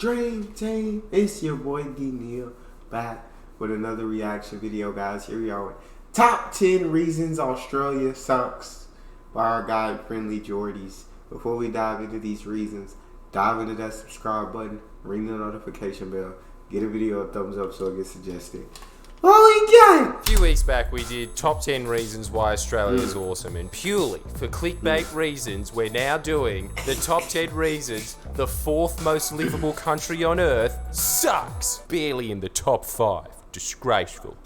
Dream Team. It's your boy D Neal back with another reaction video, guys. Here we are with Top 10 Reasons Australia Sucks by our guy Friendly Jordies. Before we dive into these reasons, dive into that subscribe button, ring the notification bell, get a video a thumbs up so it gets suggested. Oh, A few weeks back we did top 10 reasons why Australia is awesome, and purely for clickbait reasons we're now doing the top 10 reasons the fourth most livable country on earth sucks. Barely in the top 5. Disgraceful.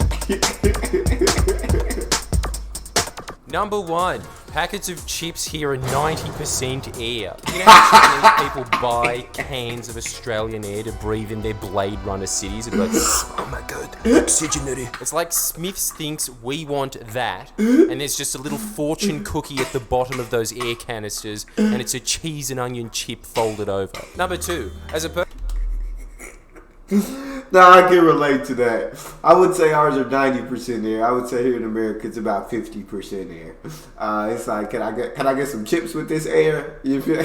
Number 1. Packets of chips here are 90% air. You know how Chinese people buy cans of Australian air to breathe in their Blade Runner cities and like, oh my god, oxygenated. It's like Smiths thinks we want that, and there's just a little fortune cookie at the bottom of those air canisters, and it's a cheese and onion chip folded over. Number 2. As a Now I can relate to that. I would say ours are 90% air. I would say here in America it's about 50% air. It's like, can I get some chips with this air? You feel?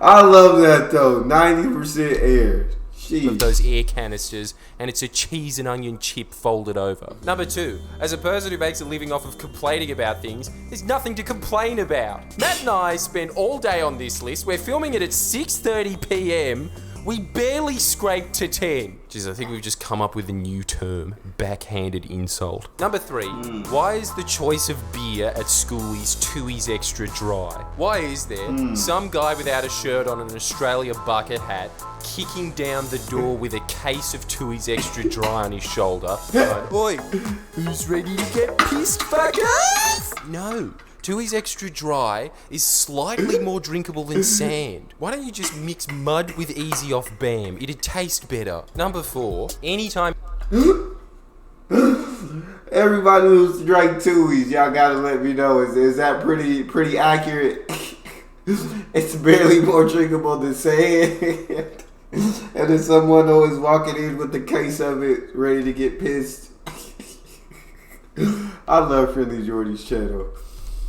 I love that though. 90% air. Jeez. Of those air canisters, and it's a cheese and onion chip folded over. Number 2, as a person who makes a living off of complaining about things, there's nothing to complain about. Matt and I spent all day on this list. We're filming it at 6:30 p.m. We barely scraped to 10. Jeez, I think we've just come up with a new term. Backhanded insult. Number 3. Why is the choice of beer at Schoolies Tooheys Extra Dry? Why is there some guy without a shirt on and an Australia bucket hat kicking down the door with a case of Tooheys Extra Dry on his shoulder? Like, boy, who's ready to get pissed, fuckers? No. Tooheys Extra Dry is slightly more drinkable than sand. Why don't you just mix mud with Easy Off Bam? It'd taste better. Number 4, anytime... Everybody who's drank Tooheys, y'all gotta let me know. Is that pretty accurate? It's barely more drinkable than sand. And then someone always walking in with the case of it, ready to get pissed. I love Friendly Jordies' channel.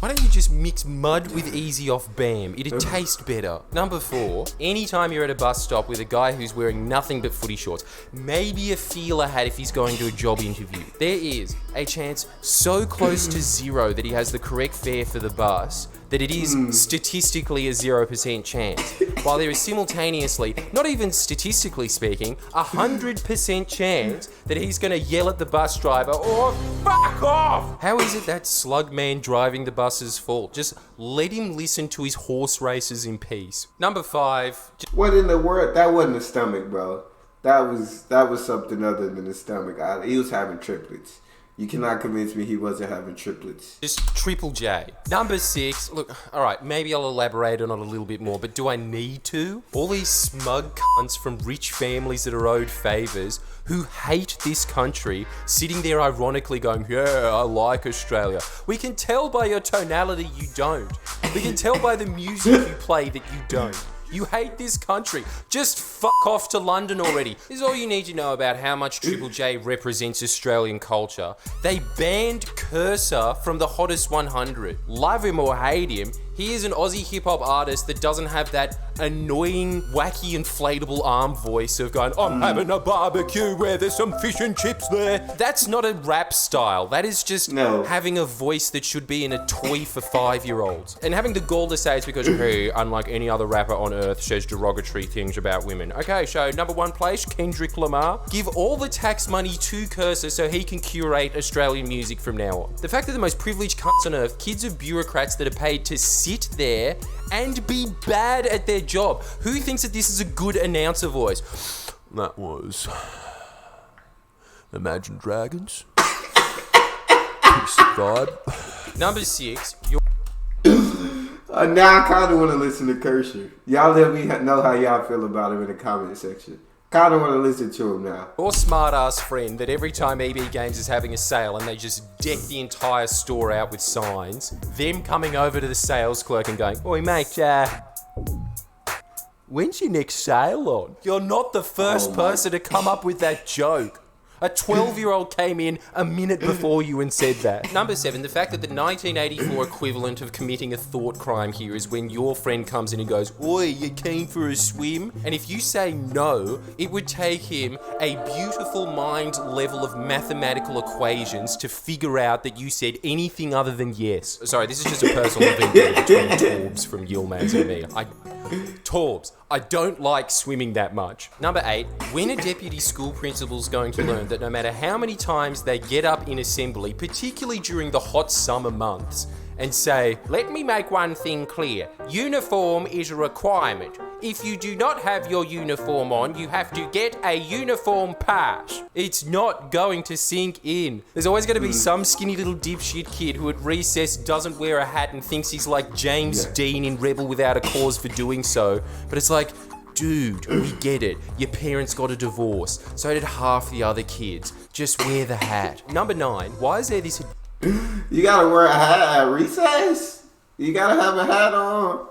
Why don't you just mix mud with Easy Off Bam? It'd taste better. Number 4, anytime you're at a bus stop with a guy who's wearing nothing but footy shorts, maybe a feeler hat if he's going to a job interview, there is a chance so close to 0 that he has the correct fare for the bus that it is statistically a 0% chance, while there is simultaneously, not even statistically speaking, 100% chance that he's gonna yell at the bus driver or fuck off! How is it that slug man driving the bus's fault? Just let him listen to his horse races in peace. Number 5. What in the world? That wasn't a stomach, bro. That was something other than a stomach. He was having triplets. You cannot convince me he wasn't having triplets. Just Triple J. Number 6, look, alright, maybe I'll elaborate on it a little bit more, but do I need to? All these smug cunts from rich families that are owed favours, who hate this country, sitting there ironically going, yeah, I like Australia. We can tell by your tonality you don't. We can tell by the music you play that you don't. You hate this country. Just fuck off to London already. This is all you need to know about how much Triple J represents Australian culture. They banned Cursor from the Hottest 100. Love him or hate him, he is an Aussie hip-hop artist that doesn't have that annoying, wacky, inflatable arm voice of going, I'm having a barbecue where there's some fish and chips there. That's not a rap style. That is just having a voice that should be in a toy for 5-year-olds. And having the gall to say it's because, hey, unlike any other rapper on earth, says derogatory things about women. Okay, so number 1 place, Kendrick Lamar. Give all the tax money to Cursor so he can curate Australian music from now on. The fact that the most privileged cunts on earth, kids of bureaucrats that are paid to sit there and be bad at their job. Who thinks that this is a good announcer voice? That was Imagine Dragons. Peace vibe. Number 6, now I kind of want to listen to Cursor. Y'all let me know how y'all feel about him in the comment section. Kind of want to listen to him now. Your smart-ass friend that every time EB Games is having a sale and they just deck the entire store out with signs, them coming over to the sales clerk and going, oi mate, when's your next sale on? You're not the first person to come up with that joke. A 12-year-old came in a minute before you and said that. Number 7, the fact that the 1984 equivalent of committing a thought crime here is when your friend comes in and goes, "Oi, you keen for a swim?" And if you say no, it would take him a beautiful mind level of mathematical equations to figure out that you said anything other than yes. Sorry, this is just a personal event between Torbs from Yilmaz and me. Torbs, I don't like swimming that much. Number 8, when a deputy school principal's going to learn that no matter how many times they get up in assembly, particularly during the hot summer months, and say, "Let me make one thing clear. Uniform is a requirement. If you do not have your uniform on, you have to get a uniform pass." It's not going to sink in. There's always going to be some skinny little dipshit kid who at recess doesn't wear a hat and thinks he's like James Dean in Rebel Without a Cause for doing so. But it's like, dude, we get it. Your parents got a divorce. So did half the other kids. Just wear the hat. Number 9, why is there this... You gotta wear a hat at recess? You gotta have a hat on?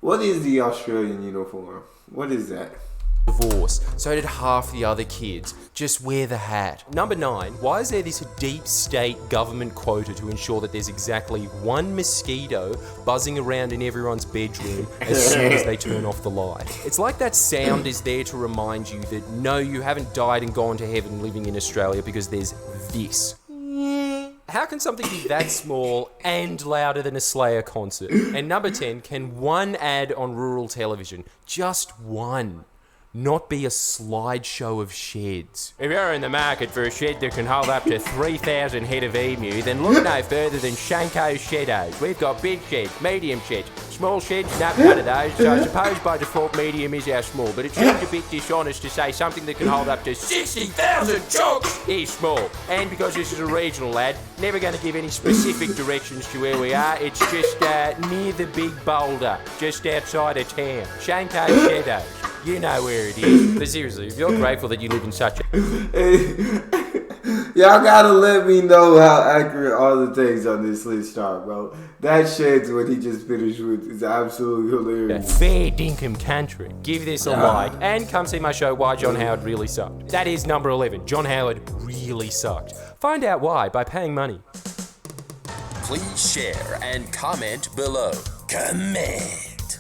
What is the Australian uniform? What is that? Divorce. So did half the other kids. Just wear the hat. Number 9, why is there this deep state government quota to ensure that there's exactly one mosquito buzzing around in everyone's bedroom as soon as they turn off the light? It's like that sound is there to remind you that no, you haven't died and gone to heaven living in Australia because there's this. How can something be that small and louder than a Slayer concert? And number 10, can one ad on rural television, just one, not be a slideshow of sheds? If you're in the market for a shed that can hold up to 3,000 head of emu, then look no further than Shanko's Sheddos. We've got big sheds, medium sheds, small sheds, none of those. So I suppose by default medium is our small, but it seems a bit dishonest to say something that can hold up to 60,000 chunks is small. And because this is a regional ad, never going to give any specific directions to where we are. It's just near the big boulder, just outside of town. Shanko's Sheddos. You know where it is. But seriously, if you're grateful that you live in such a... Y'all gotta let me know how accurate all the things on this list are, bro. That shed's what he just finished with is absolutely hilarious. Fair dinkum country. Give this a like and come see my show Why John Howard Really Sucked. That is number 11. John Howard really sucked. Find out why by paying money. Please share and comment below. Comment.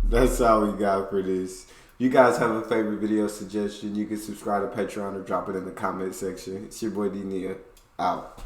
That's all we got for this. If you guys have a favorite video suggestion, you can subscribe to Patreon or drop it in the comment section. It's your boy D Neal. Out.